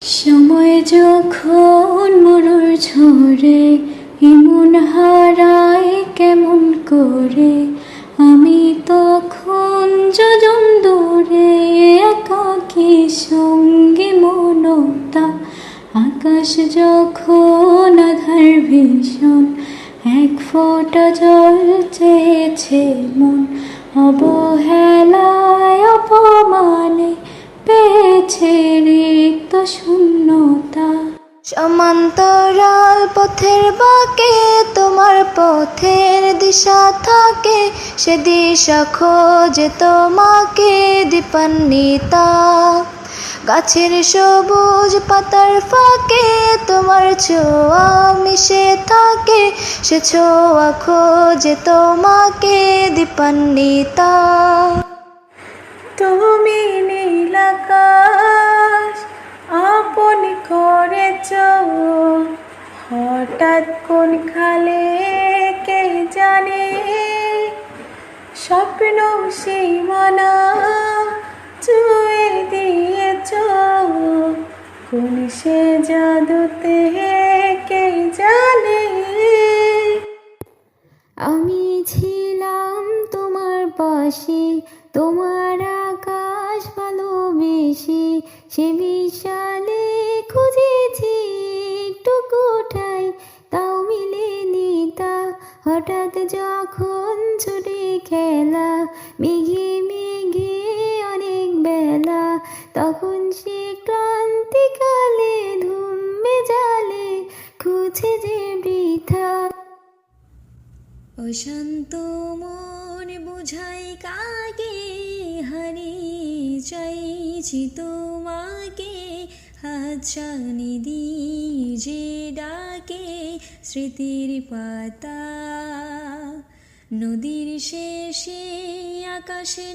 সময় যখন মরুর ঝরে ইমন হারায় কেমন করে, আমি তখন যোজন দূরে একাকী সঙ্গী মনতা। আকাশ যখন আধার ভীষণ এক ফোঁটা জল চেয়েছে মন, অবহেলায় অপমানে পেয়েছে রিক্ত শূন্যতা। সমান্তরাল পথের বাঁকে তোমার পথের দিশা থাকে, সে দিশা খোঁজে তোমাকে দীপান্বিতা। গাছের সবুজ পাতার ফাঁকে তোমার ছোঁয়া মিশে থাকে, সে ছোঁয়া খোঁজে তোমাকে দীপান্বিতা। তুমি নীল আকাশ আপন করেছ, হঠাৎ কোন খালে কে জানে, স্বপ্ন সীমানা ছুঁয়ে দিয়েছ, কোন সে জাদুতে কে জানে। আমি ছিলাম তোমার পাশে, তোমার আকাশ ভালোবেসে, সে বিশালে খুঁজেছি একটু কোঠায়, তাও মিলেনি তা। হঠাৎ যখন ছুটে খেলা মেঘে মেঘে অনেক বেলা, তখন সে ক্লান্তিকালে ধুমে জালে খুঁজে যে বৃথা। অশান্ত মন বুঝাই কাকে, হারিয়ে চাইছি তোমাকে, হাতছানি দিয়ে যে ডাকে স্মৃতির পাতা। নদীর শেষে আকাশে